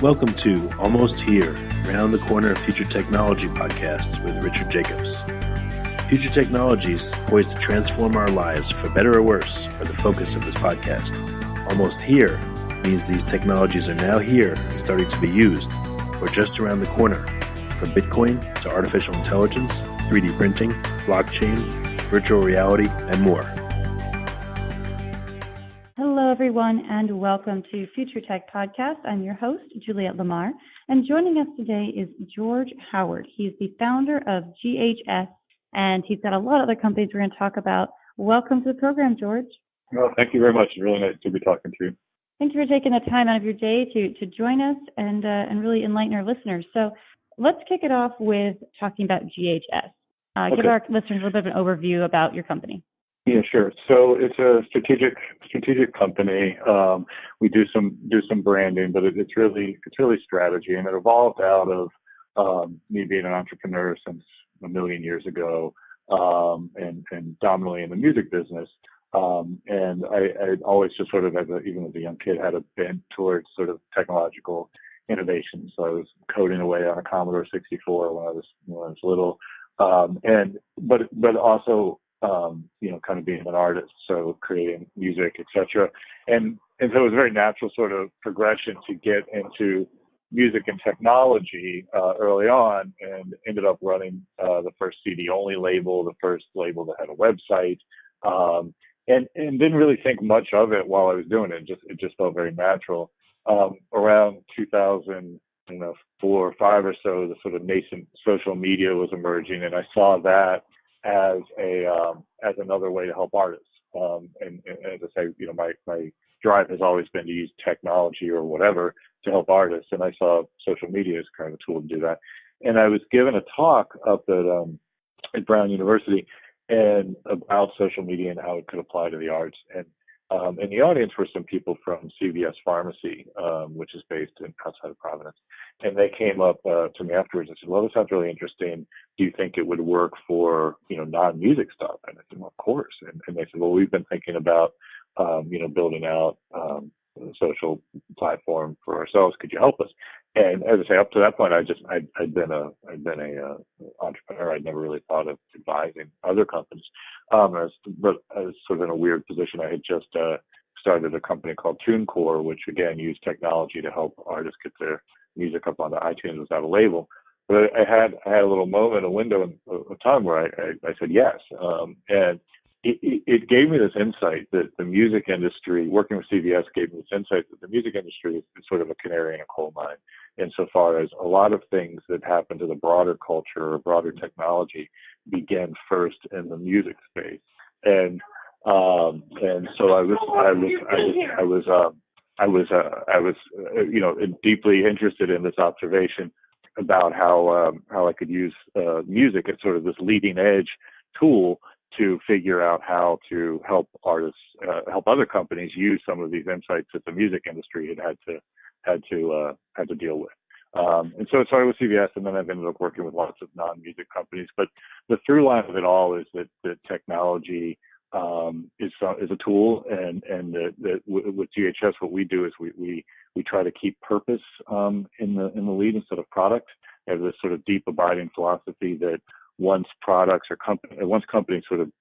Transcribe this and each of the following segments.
Welcome to Almost Here, Round the Corner Future Technology podcast with Richard Jacobs. Future technologies poised to transform our lives for better or worse are the focus of this podcast. Almost here means these technologies are now here and starting to be used, or just around the corner, from Bitcoin to artificial intelligence, 3D printing, blockchain, virtual reality, and more. Hello, everyone, and welcome to Future Tech Podcast. I'm your host, Juliette Lamar, and joining us today is George Howard. He's the founder of GHS, and he's got a lot of other companies we're going to talk about. Welcome to the program, George. Well, thank you very much. It's really nice to be talking to you. Thank you for taking the time out of your day to join us and really enlighten our listeners. So let's kick it off with talking about GHS. Okay. Give our listeners a little bit of an overview about your company. Yeah, sure. So it's a strategic company. We do some branding, but it's really strategy, and it evolved out of me being an entrepreneur since a million years ago, and dominantly in the music business. And I always just sort of, even as a young kid, had a bent towards sort of technological innovation. So I was coding away on a Commodore 64 when I was little, but also kind of being an artist, so creating music, etc. And so it was a very natural sort of progression to get into music and technology early on, and ended up running the first CD-only label, the first label that had a website, and didn't really think much of it while I was doing it. It just felt very natural. Around 2004 or 5 or so, the sort of nascent social media was emerging, and I saw that as another way to help artists. And as I say, my drive has always been to use technology or whatever to help artists, and I saw social media as kind of a tool to do that. And I was given a talk up at Brown University and about social media and how it could apply to the arts. And in the audience were some people from CVS Pharmacy, which is based outside of Providence. And they came up to me afterwards and said, "Well, this sounds really interesting. Do you think it would work for, non-music stuff?" And I said, "Well, of course." And they said, "Well, we've been thinking about, building out a social platform for ourselves. Could you help us?" And as I say, up to that point, I'd been a entrepreneur. I'd never really thought of advising other companies. But I was sort of in a weird position. I had just started a company called TuneCore, which again used technology to help artists get their music up onto iTunes without a label. But I had a little moment, a window of time where I said yes, and it gave me this insight that the music industry, working with CVS, gave me this insight that the music industry is sort of a canary in a coal mine, insofar as a lot of things that happen to the broader culture or broader technology begin first in the music space. And so I was deeply interested in this observation about how I could use music as sort of this leading edge tool to figure out how to help artists, help other companies use some of these insights that the music industry had to deal with. And so it started with CVS, and then I've ended up working with lots of non-music companies. But the through line of it all is that technology is a tool, and that with GHS, what we do is we try to keep purpose in the lead instead of product. We have this sort of deep abiding philosophy that once companies sort of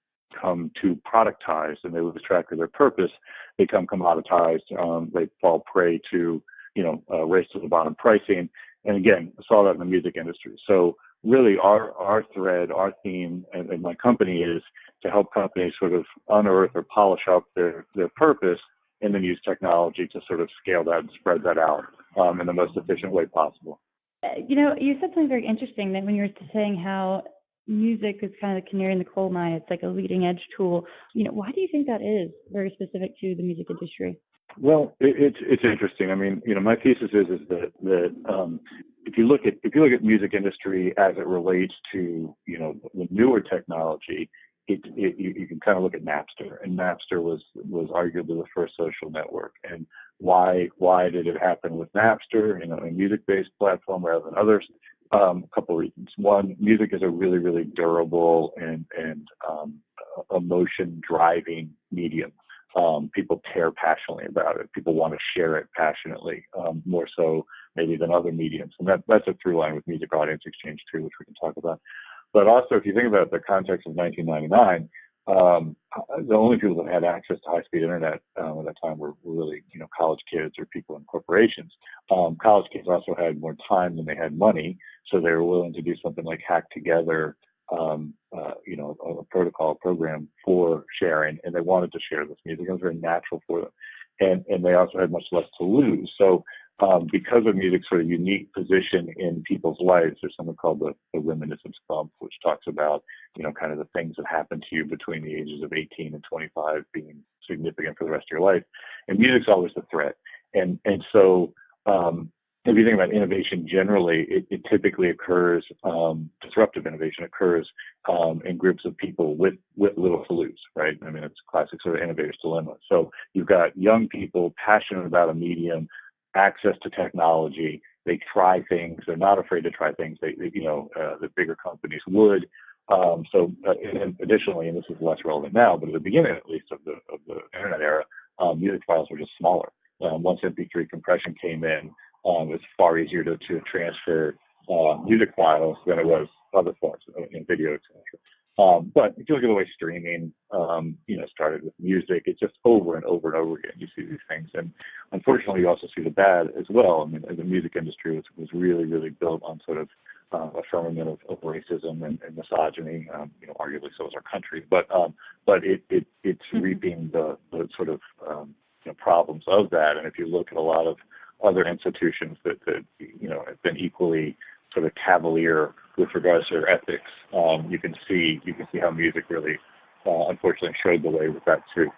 come to productize and they lose track of their purpose, they become commoditized. They fall prey to race to the bottom pricing. And again, I saw that in the music industry. So really our thread, our theme, and my company is to help companies sort of unearth or polish up their purpose and then use technology to sort of scale that and spread that out in the most efficient way possible. You said something very interesting that when you were saying how music is kind of the canary in the coal mine, it's like a leading edge tool. Why do you think that is very specific to the music industry? Well, it's interesting. I mean, my thesis is that if you look at music industry as it relates to the newer technology, you can kind of look at Napster, and Napster was arguably the first social network. And why did it happen with Napster, a music-based platform rather than others? A couple of reasons. One, music is a really, really durable and emotion-driving medium. People care passionately about it. People want to share it passionately, more so maybe than other mediums. And that's a through line with music audience exchange too, which we can talk about. But also, if you think about the context of 1999, the only people that had access to high-speed internet at that time were really, college kids or people in corporations. College kids also had more time than they had money, so they were willing to do something like hack together, a protocol program for sharing, and they wanted to share this music. It was very natural for them, and they also had much less to lose. So because of music's sort of unique position in people's lives, there's something called the reminiscence bump, which talks about, kind of the things that happen to you between the ages of 18 and 25 being significant for the rest of your life. And music's always the threat. And so if you think about innovation generally, it typically occurs, disruptive innovation occurs in groups of people with little to lose, right? I mean, it's a classic sort of innovator's dilemma. So you've got young people passionate about a medium, access to technology. They try things. They're not afraid to try things. The bigger companies would. And additionally, and this is less relevant now, but at the beginning, at least, of the internet era, music files were just smaller. Once MP3 compression came in, it was far easier to transfer music files than it was other forms, video, etc. But if you look at the way streaming, started with music, it's just over and over and over again. You see these things, and unfortunately, you also see the bad as well. I mean, the music industry was really, really built on sort of a firmament of racism and misogyny. Arguably so is our country, but it's reaping the sort of problems of that. And if you look at a lot of other institutions that have been equally sort of cavalier with regards to their ethics, you can see how music really, unfortunately, showed the way with that too.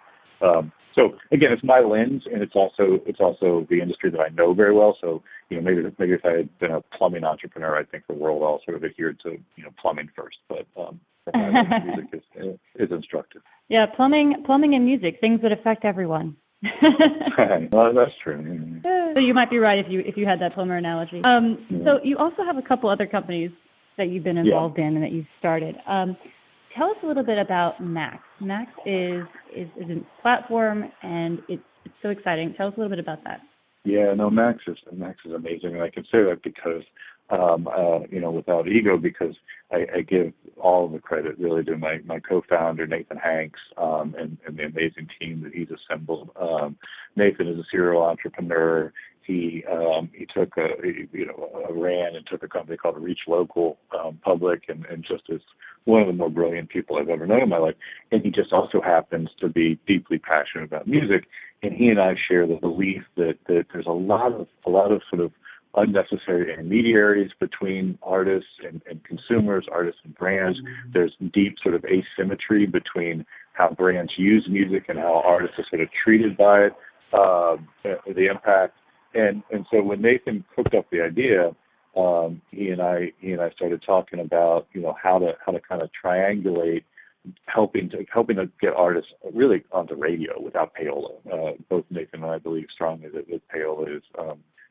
So again, it's my lens, and it's also the industry that I know very well. So maybe if I had been a plumbing entrepreneur, I think the world all sort of adhered to plumbing first. But music is instructive. Yeah, plumbing and music, things that affect everyone. Well, that's true. So you might be right if you had that plumber analogy. So you also have a couple other companies that you've been involved in and that you've started. Tell us a little bit about Max. Max is a platform, and it's so exciting. Tell us a little bit about that. Yeah, no, Max is amazing, and I can say that because, without ego, because I give all the credit really to my co-founder Nathan Hanks and the amazing team that he's assembled. Nathan is a serial entrepreneur. He ran and took a company called Reach Local public, and just is one of the more brilliant people I've ever known in my life. And he just also happens to be deeply passionate about music. And he and I share the belief that there's a lot of sort of unnecessary intermediaries between artists and consumers, artists and brands. There's deep sort of asymmetry between how brands use music and how artists are sort of treated by it, the impact. And so when Nathan cooked up the idea, he and I started talking about how to kind of triangulate helping to get artists really onto radio without payola. Both Nathan and I believe strongly that payola is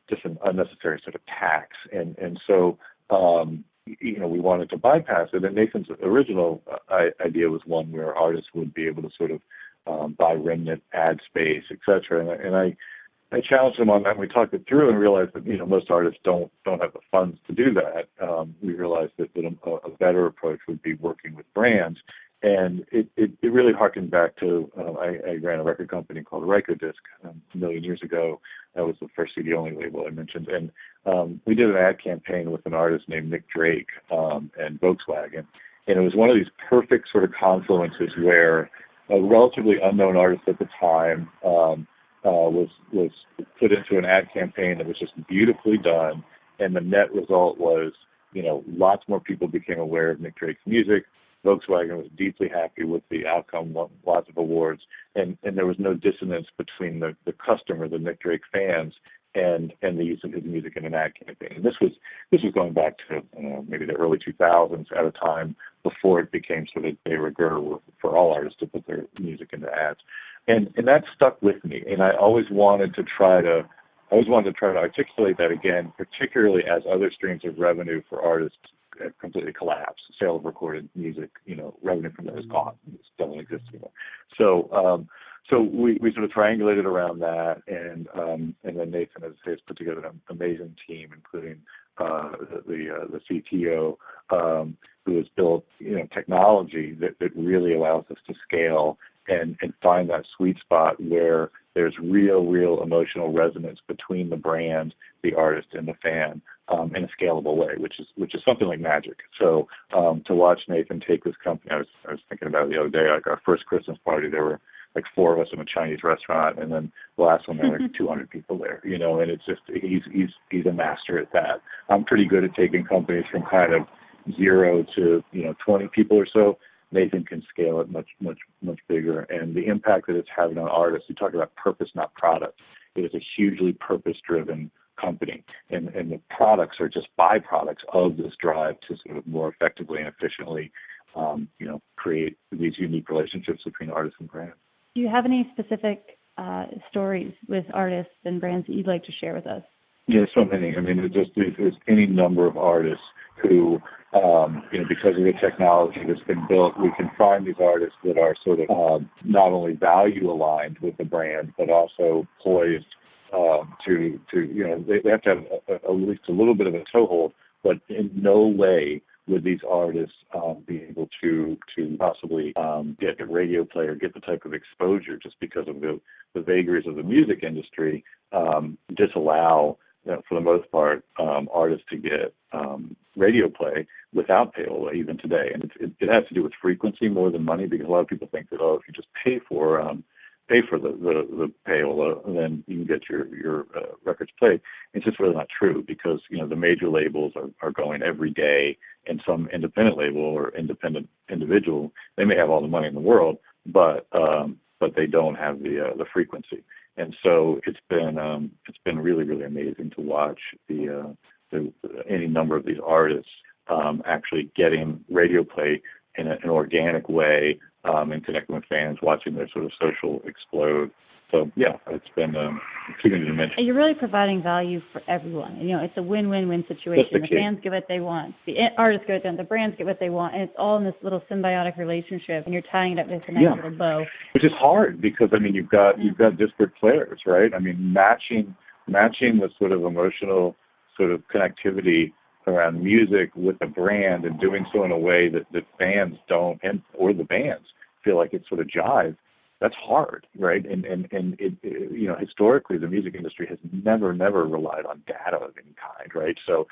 just an unnecessary sort of tax, and so we wanted to bypass it. And Nathan's original idea was one where artists would be able to sort of buy remnant ad space, etc. And I challenged him on that, and we talked it through and realized that most artists don't have the funds to do that. We realized that a better approach would be working with brands, and it really harkened back to I ran a record company called Rykodisc a million years ago. That was the first CD-only label I mentioned, and we did an ad campaign with an artist named Nick Drake and Volkswagen, and it was one of these perfect sort of confluences where a relatively unknown artist at the time was put into an ad campaign that was just beautifully done, and the net result was, lots more people became aware of Nick Drake's music. Volkswagen was deeply happy with the outcome, won lots of awards, and there was no dissonance between the customer, the Nick Drake fans, and the use of his music in an ad campaign. And this was going back to maybe the early 2000s, at a time before it became sort of de rigueur for all artists to put their music into ads. And that stuck with me, and I always wanted to try to articulate that again, particularly as other streams of revenue for artists have completely collapsed. Sale of recorded music, revenue from that is gone. It doesn't exist anymore. So we sort of triangulated around that, and then Nathan, as I say, has put together an amazing team, including the CTO, who has built technology that really allows us to scale and find that sweet spot where there's real emotional resonance between the brand, the artist, and the fan in a scalable way, which is something like magic. So to watch Nathan take this company, I was thinking about it the other day. Like our first Christmas party, there were like 4 of us in a Chinese restaurant, and then the last one there were like 200 people there. And it's just he's a master at that. I'm pretty good at taking companies from kind of 0 to 20 people or so. Nathan can scale it much bigger, and the impact that it's having on artists. You talk about purpose, not product. It is a hugely purpose-driven company, and the products are just byproducts of this drive to sort of more effectively and efficiently, create these unique relationships between artists and brands. Do you have any specific stories with artists and brands that you'd like to share with us? Yeah, so many. I mean, there's any number of artists who, because of the technology that's been built, we can find these artists that are sort of not only value aligned with the brand, but also poised to they have to have at least a little bit of a toehold, but in no way would these artists be able to possibly get a radio play or get the type of exposure just because of the vagaries of the music industry disallow, for the most part, artists to get radio play without payola even today. And it has to do with frequency more than money, because a lot of people think that, if you just pay for the payola, then you can get your records played. It's just really not true, because the major labels are going every day, and some independent label or independent individual, they may have all the money in the world, but they don't have the frequency. And so it's been really amazing to watch any number of these artists actually getting radio play in an organic way, and connecting with fans, watching their sort of social explode. So yeah, it's been too many to mention. You're really providing value for everyone. It's a win-win-win situation. The fans get what they want, the artists get what they want, the brands get what they want, and it's all in this little symbiotic relationship. And you're tying it up with a nice little bow. Which is hard, because you've got disparate players, right? I mean, matching the sort of emotional sort of connectivity around music with the brand, and doing so in a way that fans don't, or the bands feel like it's sort of jive. That's hard, right? And it, historically, the music industry has never relied on data of any kind, right? So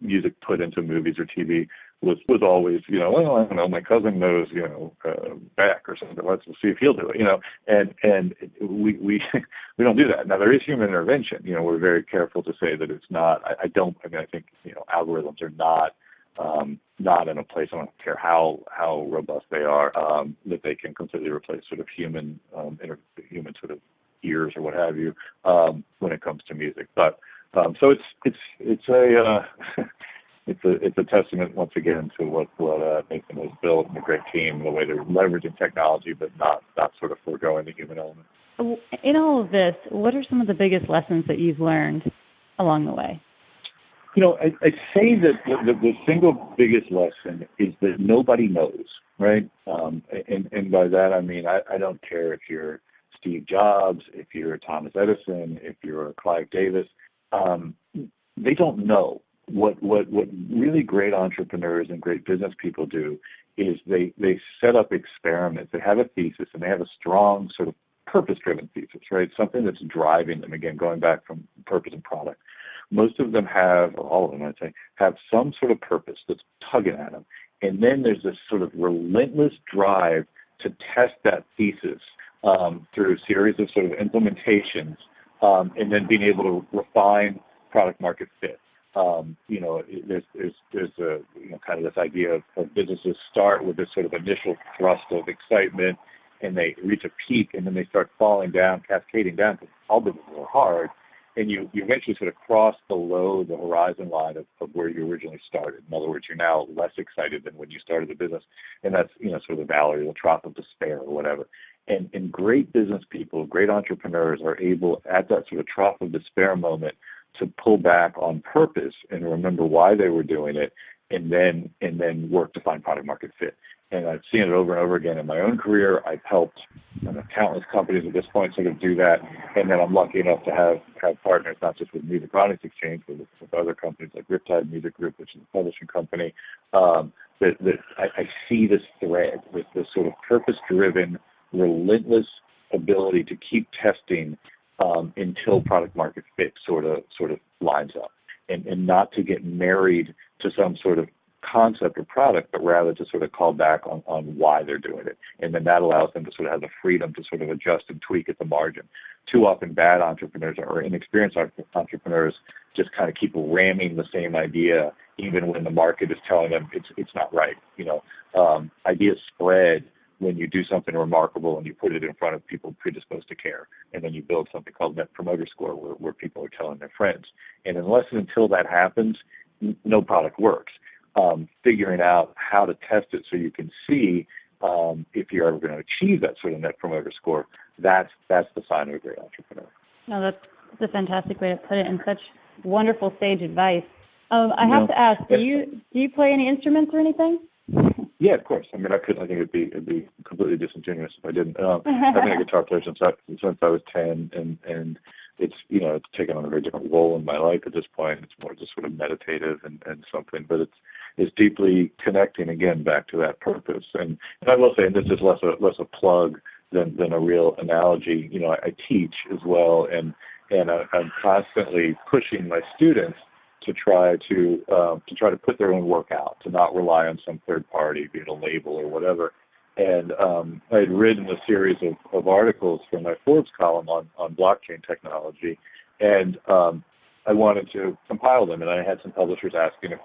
music put into movies or TV was always, well, I don't know, my cousin knows, Beck or something. Let's see if he'll do it, And we don't do that. Now, there is human intervention. We're very careful to say that it's not. I think algorithms are not in a place, I don't care how robust they are, that they can completely replace sort of human sort of ears or what have you when it comes to music. But so it's a testament once again to what Nathan has built, and a great team, the way they're leveraging technology, but not sort of foregoing the human element. In all of this, what are some of the biggest lessons that you've learned along the way? I'd say that the single biggest lesson is that nobody knows, right? And by that I mean I don't care if you're Steve Jobs, if you're Thomas Edison, if you're Clive Davis. They don't know. What really great entrepreneurs and great business people do is they set up experiments. They have a thesis, and they have a strong sort of purpose-driven thesis, right? Something that's driving them. Again, going back from purpose and product. Most of them have, or all of them, I'd say, have some sort of purpose that's tugging at them. And then there's this sort of relentless drive to test that thesis through a series of sort of implementations, and then being able to refine product market fit. There's a kind of this idea of businesses start with this sort of initial thrust of excitement, and they reach a peak, and then they start falling down, cascading down, because all businesses are hard. And you eventually sort of cross below the horizon line of where you originally started. In other words, you're now less excited than when you started the business. And that's, sort of the valley or the trough of despair or whatever. And great business people, great entrepreneurs are able, at that sort of trough of despair moment, to pull back on purpose and remember why they were doing it, and then work to find product market fit. and I've seen it over and over again in my own career. I've helped countless companies at this point sort of do that, and then I'm lucky enough to have partners not just with Music Products Exchange, but with other companies like Riptide Music Group, which is a publishing company. That I see this thread with this sort of purpose-driven, relentless ability to keep testing until product market fit sort of lines up, and not to get married to some sort of concept or product, but rather to sort of call back on why they're doing it. And then that allows them to sort of have the freedom to sort of adjust and tweak at the margin. Too often bad entrepreneurs or inexperienced entrepreneurs just kind of keep ramming the same idea even when the market is telling them it's not right. Ideas spread when you do something remarkable and you put it in front of people predisposed to care. And then you build something called Net Promoter Score where people are telling their friends. And unless and until that happens, no product works. Figuring out how to test it so you can see if you're ever going to achieve that sort of Net Promoter Score, that's the sign of a great entrepreneur. No, that's a fantastic way to put it, and such wonderful sage advice. I have to ask, do you play any instruments or anything? Yeah, of course. I mean, I think it'd be completely disingenuous if I didn't. I've been a guitar player since I was 10, and it's it's taken on a very different role in my life at this point. It's more just sort of meditative and something, but it's deeply connecting again back to that purpose. And I will say, and this is less a plug than a real analogy. I teach as well, and I'm constantly pushing my students to try to put their own work out, to not rely on some third party, be it a label or whatever. And I had written a series of articles for my Forbes column on blockchain technology, and I wanted to compile them, and I had some publishers asking if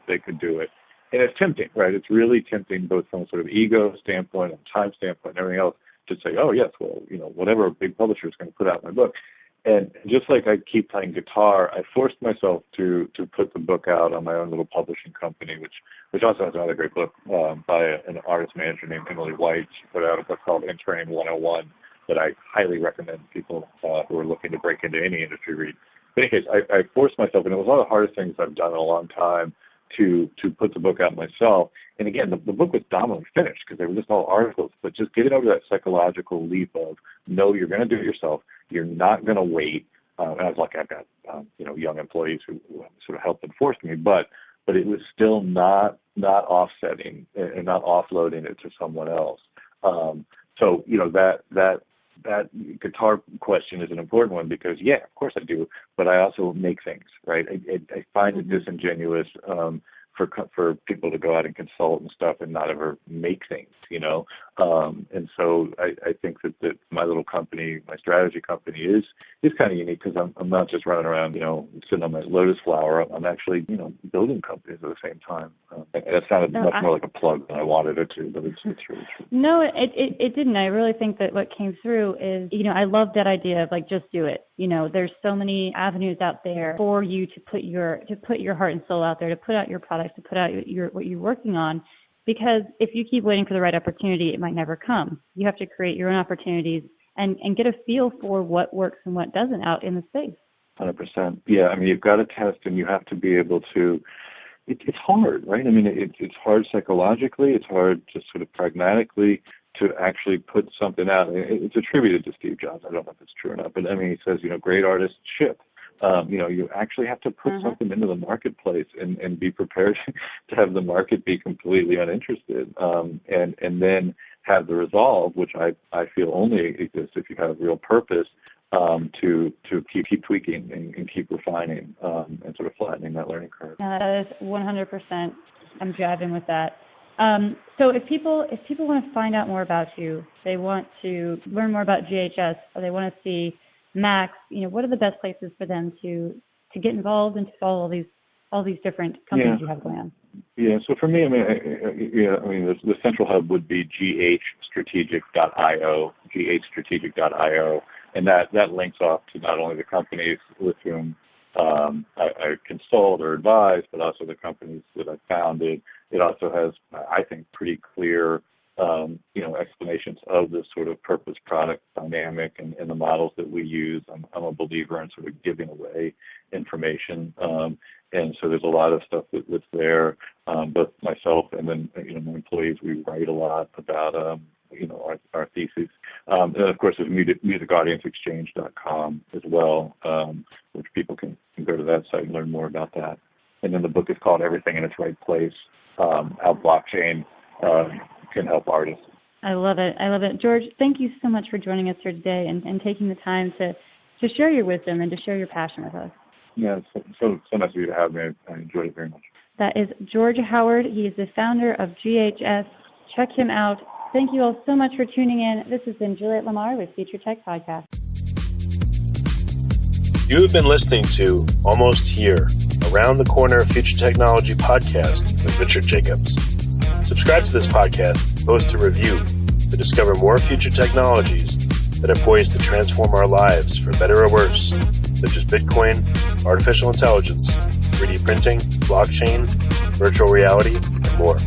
they could do it. And it's tempting, right? It's really tempting, both from a sort of ego standpoint and time standpoint and everything else, to say, oh yes, well, whatever a big publisher is going to put out my book. And just like I keep playing guitar, I forced myself to put the book out on my own little publishing company, which also has another great book by an artist manager named Emily White. She put out a book called Interning 101 that I highly recommend people who are looking to break into any industry read. But in any case, I forced myself, and it was one of the hardest things I've done in a long time, to put the book out myself. And again, the book was dominantly finished because they were just all articles, but just getting over that psychological leap of, no, you're going to do it yourself. You're not going to wait. And I was lucky I've got, young employees who sort of helped enforce me, but it was still not offsetting and not offloading it to someone else. So that guitar question is an important one because, yeah, of course I do, but I also make things, right? I find it disingenuous for people to go out and consult and stuff and not ever make things, and so I think that my little company, my strategy company, is kind of unique because I'm not just running around, sitting on my lotus flower. I'm actually, building companies at the same time. And that sounded much more like a plug than I wanted it to, but it's really true. No, it didn't. I really think that what came through is, I love that idea of just do it. There's so many avenues out there for you to put your heart and soul out there, to put out your products, to put out what you're working on. Because if you keep waiting for the right opportunity, it might never come. You have to create your own opportunities and get a feel for what works and what doesn't out in the space. 100%. Yeah, I mean, you've got to test, and you have to be able to. It's hard, right? I mean, it's hard psychologically. It's hard just sort of pragmatically to actually put something out. It's attributed to Steve Jobs. I don't know if it's true or not, but I mean, he says, great artists ship. You actually have to put something into the marketplace and be prepared to have the market be completely uninterested, and then have the resolve, which I feel only exists if you have real purpose, to keep tweaking and keep refining and sort of flattening that learning curve. Yeah, that is 100%. I'm driving with that. So if people want to find out more about you, they want to learn more about GHS, or they want to see Max, what are the best places for them to get involved and to follow all these different companies you have going on? Yeah, so for me, the central hub would be ghstrategic.io, ghstrategic.io, and that links off to not only the companies with whom I consult or advise, but also the companies that I founded. It also has, I think, pretty clear explanations of this sort of purpose product dynamic and the models that we use. I'm a believer in sort of giving away information. And so there's a lot of stuff that's there. Both myself and then, my employees, we write a lot about, our thesis. And of course, there's musicaudienceexchange.com as well, which people can go to that site and learn more about that. And then the book is called Everything in Its Right Place, How Blockchain Can Help Artists. I love it. George, thank you so much for joining us here today and taking the time to share your wisdom and to share your passion with us. Yeah, it's so nice of you to have me. I enjoyed it very much. That is George Howard. He is the founder of GHS. Check him out. Thank you all so much for tuning in. This has been Juliet Lamar with Future Tech Podcast. You have been listening to Almost Here, Around the Corner Future Technology Podcast with Richard Jacobs. Subscribe to this podcast, post a review to discover more future technologies that are poised to transform our lives for better or worse, such as Bitcoin, artificial intelligence, 3D printing, blockchain, virtual reality, and more.